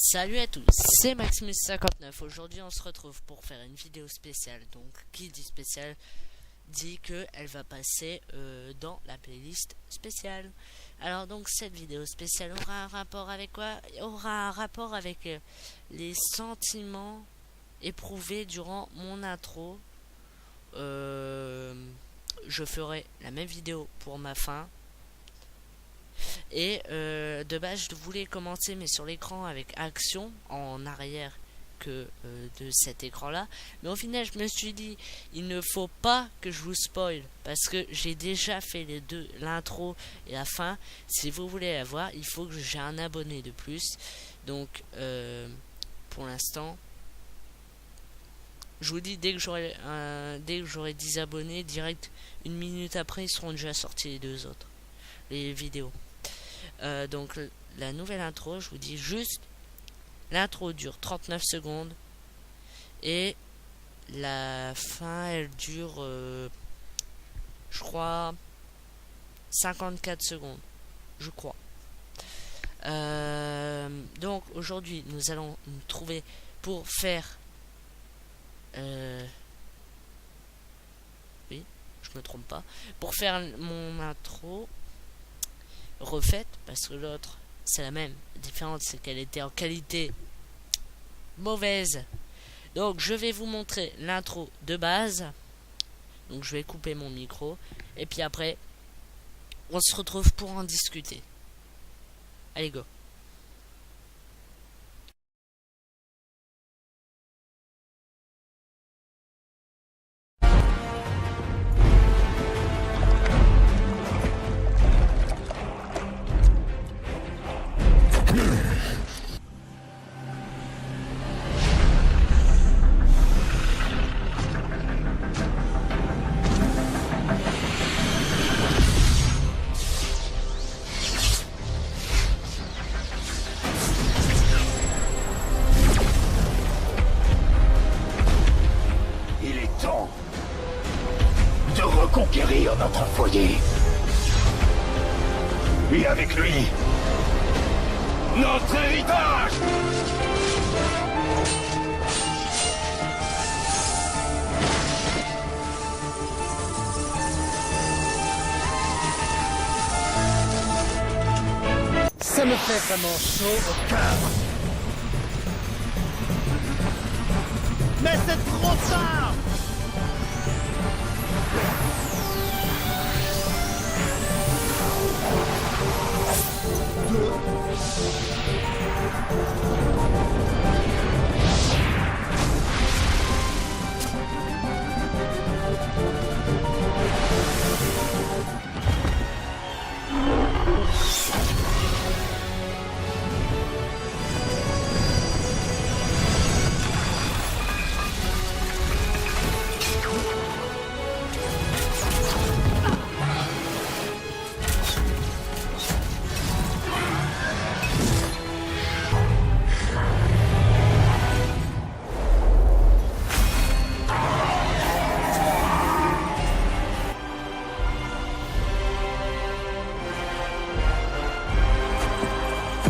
Salut à tous, c'est Maximus59. Aujourd'hui on se retrouve pour faire une vidéo spéciale. Donc qui dit spéciale dit que elle va passer dans la playlist spéciale. Alors donc cette vidéo spéciale aura un rapport avec quoi? Aura un rapport avec les sentiments éprouvés durant mon intro. Je ferai la même vidéo pour ma fin. Et de base je voulais commencer mais sur l'écran avec action en arrière que de cet écran là, mais au final je me suis dit il ne faut pas que je vous spoil parce que j'ai déjà fait les deux, l'intro et la fin. Si vous voulez la voir il faut que j'ai un abonné de plus, donc pour l'instant je vous dis dès que j'aurai 10 abonnés direct, une minute après ils seront déjà sortis les deux autres les vidéos. Donc la nouvelle intro, je vous dis juste, l'intro dure 39 secondes et la fin elle dure je crois 54 secondes, je crois. Donc aujourd'hui nous allons nous trouver pour faire oui, je me trompe pas, pour faire mon intro refaite, parce que l'autre c'est la même. La différence c'est qu'elle était en qualité mauvaise. Donc je vais vous montrer l'intro de base. Donc je vais couper mon micro et puis après on se retrouve pour en discuter. Allez go. De reconquérir notre foyer. Et avec lui, notre héritage. Ça me fait vraiment chaud au cœur. Mais c'est trop tard.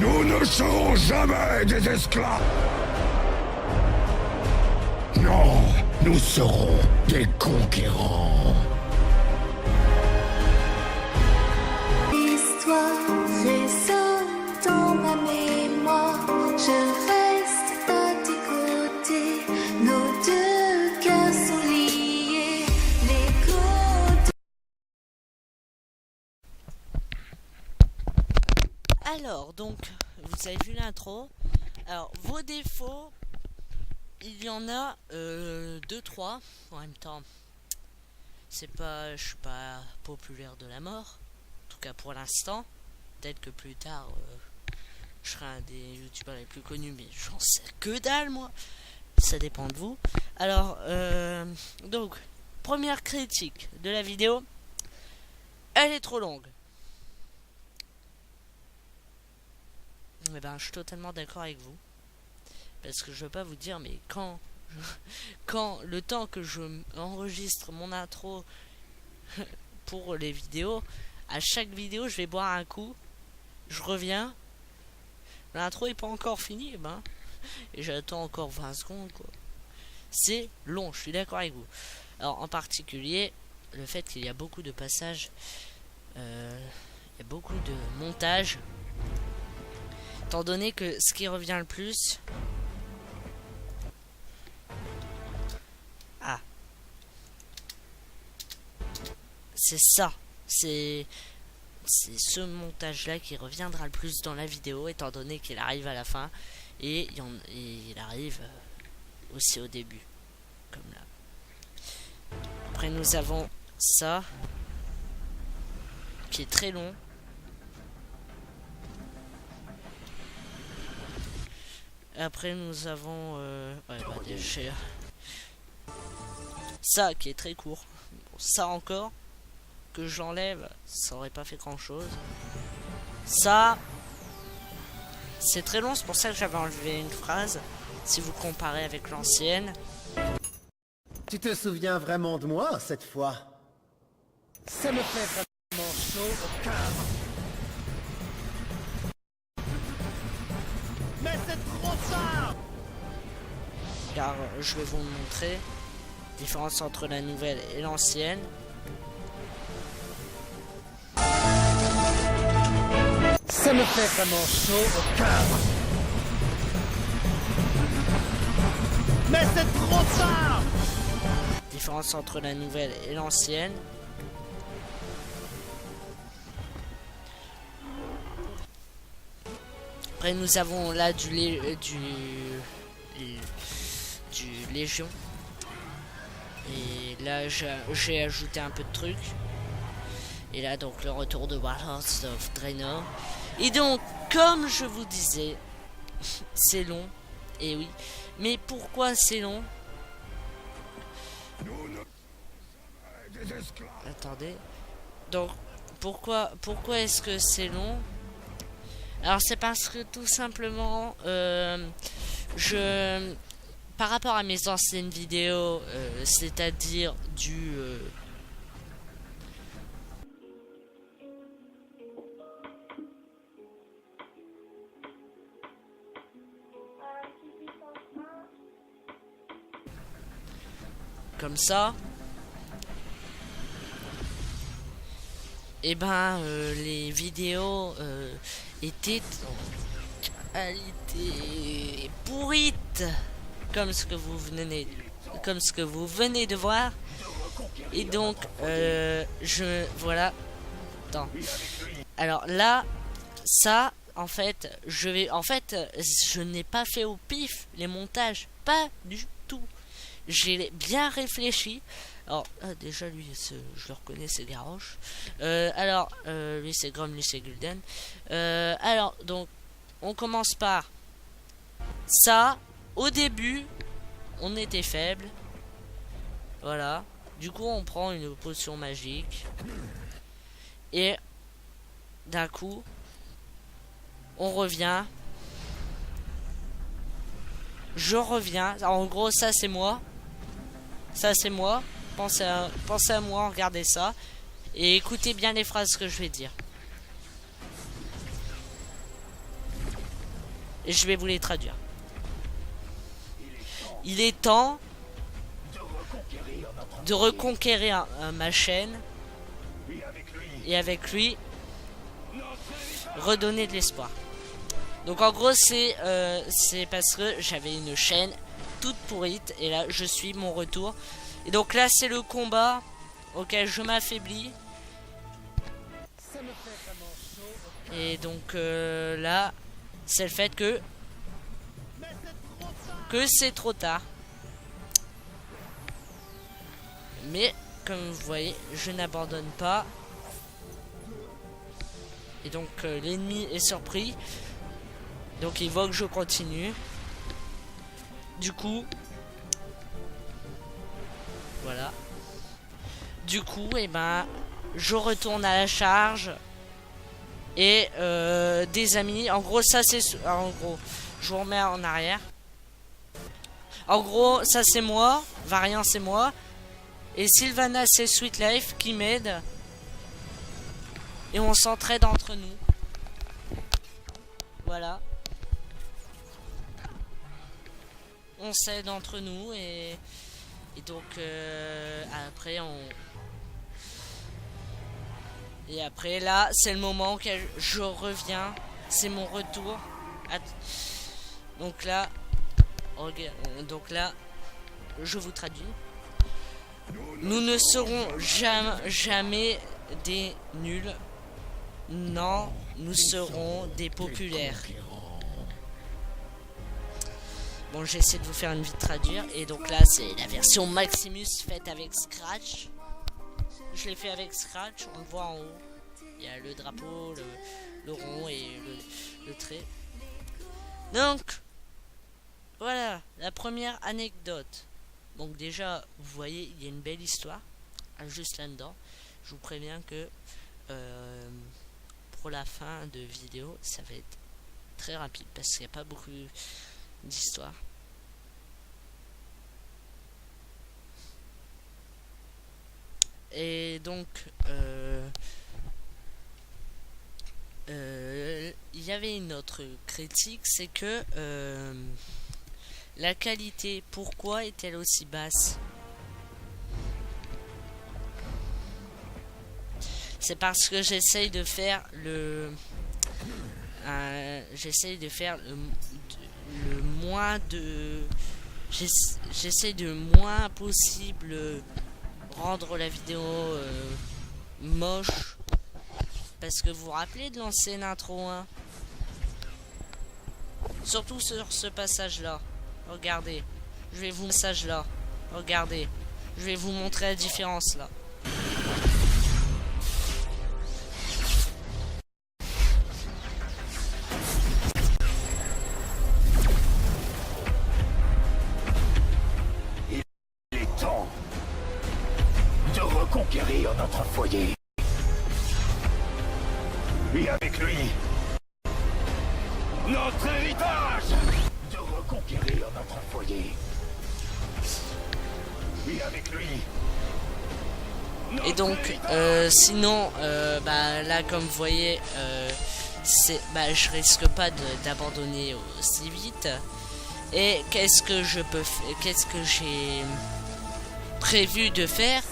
Nous ne serons jamais des esclaves. Non, nous serons des conquérants. L'histoire résonne dans ma mémoire. Je reste à tes côtés. Nos deux cœurs sont liés. L'écho. Alors, donc, vous avez vu l'intro. Alors, vos défauts, il y en a 2-3 en même temps. Je suis pas populaire de la mort. En tout cas pour l'instant. Peut-être que plus tard, je serai un des youtubeurs les plus connus, mais j'en sais que dalle moi. Ça dépend de vous. Alors, donc, première critique de la vidéo. Elle est trop longue. Eh ben, je suis totalement d'accord avec vous. Parce que je veux pas vous dire, mais quand le temps que je enregistre mon intro pour les vidéos, à chaque vidéo, je vais boire un coup, je reviens, L'intro est pas encore finie, et j'attends encore 20 secondes, quoi. C'est long, je suis d'accord avec vous. Alors, en particulier, le fait qu'il y a beaucoup de passages, il y a beaucoup de montage. Étant donné que ce qui revient le plus... Ah. C'est ça. C'est ce montage-là qui reviendra le plus dans la vidéo, étant donné qu'il arrive à la fin. Et il arrive aussi au début. Comme là. Après, nous avons ça. Qui est très long. Après nous avons déjà ça qui est très court. Bon, ça encore que j'enlève, ça aurait pas fait grand chose. Ça c'est très long, c'est pour ça que j'avais enlevé une phrase. Si vous comparez avec l'ancienne. Tu te souviens vraiment de moi cette fois? Ça me fait vraiment chaud au cœur. Mais c'est trop tard! Car je vais vous montrer la différence entre la nouvelle et l'ancienne. Ça me fait vraiment chaud au cœur. Mais c'est trop tard! Différence entre la nouvelle et l'ancienne. Après nous avons là du Légion. Et là j'ai ajouté un peu de trucs. Et là donc le retour de Warlords of Draenor. Et donc comme je vous disais, c'est long. Et oui. Mais pourquoi c'est long? Attendez. Donc pourquoi est-ce que c'est long? Alors c'est parce que tout simplement par rapport à mes anciennes vidéos, c'est-à-dire du comme ça, et les vidéos étaient en qualité pourrite, comme ce que vous venez de voir. Et donc voilà. Attends. Alors là, ça en fait, je n'ai pas fait au pif les montages, pas du tout. J'ai bien réfléchi. Alors, déjà, lui, je le reconnais, c'est Garrosh. Lui, c'est Grom, lui, c'est Gul'dan. Alors, donc, on commence par ça. Au début, on était faible. Voilà. Du coup, on prend une potion magique. Et, d'un coup, on revient. Je reviens. Alors, en gros, ça, c'est moi. Ça, c'est moi. Pensez à moi, regardez ça. Et écoutez bien les phrases que je vais dire. Et je vais vous les traduire. Il est temps de reconquérir ma chaîne. Et avec lui, redonner de l'espoir. Donc en gros, c'est parce que j'avais une chaîne toute pourrite. Et là, je suis mon retour. Et donc là, c'est le combat auquel je m'affaiblis. Et donc là, c'est le fait que c'est trop tard. Mais comme vous voyez, je n'abandonne pas. Et donc l'ennemi est surpris. Donc il voit que je continue. Du coup, voilà. Du coup, je retourne à la charge. Et des amis. En gros, ça c'est... En gros, je vous remets en arrière. En gros, ça c'est moi. Variant, c'est moi. Et Sylvanas, c'est Sweet Life qui m'aide. Et on s'entraide entre nous. Voilà. on s'aide entre nous et donc après après là c'est le moment que je reviens, c'est mon retour. Donc là je vous traduis. Nous ne serons jamais des nuls. Non, nous serons des populaires. Bon, j'essaie de vous faire une vite traduire. Et donc là, c'est la version Maximus faite avec Scratch. Je l'ai fait avec Scratch. On le voit en haut. Il y a le drapeau, le rond et le trait. Donc, voilà, la première anecdote. Donc déjà, vous voyez, il y a une belle histoire. Juste là-dedans. Je vous préviens que pour la fin de vidéo, ça va être très rapide. Parce qu'il n'y a pas beaucoup d'histoire. Et donc il y avait une autre critique, c'est que la qualité, pourquoi est-elle aussi basse? C'est parce que j'essaye de faire le moins de j'essaie de moins possible rendre la vidéo moche, parce que vous vous rappelez de l'ancienne intro 1, surtout sur ce passage là. Regardez, je vais vous message là. Regardez, je vais vous montrer la différence là. Conquérir notre foyer. Et avec lui, notre héritage. De reconquérir notre foyer. Et avec lui. Et donc, sinon, là, comme vous voyez, je risque pas d'abandonner aussi vite. Et qu'est-ce que je peux faire? Qu'est-ce que j'ai prévu de faire?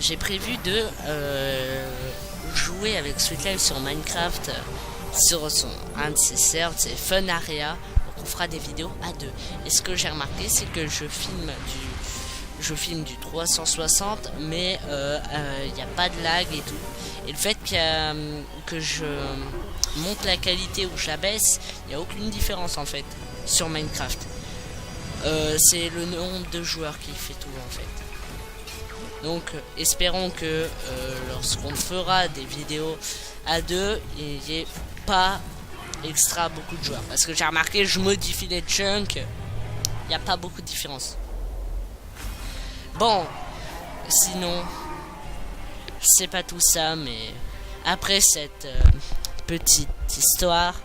J'ai prévu de jouer avec Sweet Life sur Minecraft, sur un de ses serveurs, c'est Funaria. Donc on fera des vidéos à deux. Et ce que j'ai remarqué, c'est que je filme du 360, mais il n'y a pas de lag et tout. Et le fait que je monte la qualité ou j'abaisse, il n'y a aucune différence en fait sur Minecraft. C'est le nombre de joueurs qui fait tout en fait. Donc espérons que lorsqu'on fera des vidéos à deux, il n'y ait pas extra beaucoup de joueurs. Parce que j'ai remarqué, je modifie les chunks, il n'y a pas beaucoup de différence. Bon, sinon, c'est pas tout ça, mais après cette petite histoire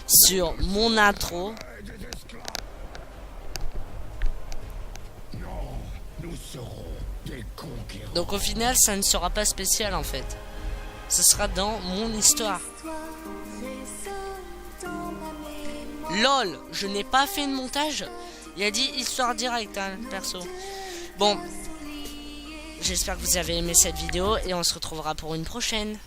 sur mon intro, donc au final ça ne sera pas spécial en fait, ce sera dans mon histoire. LOL, je n'ai pas fait de montage, il a dit histoire directe hein, perso. Bon, j'espère que vous avez aimé cette vidéo et on se retrouvera pour une prochaine.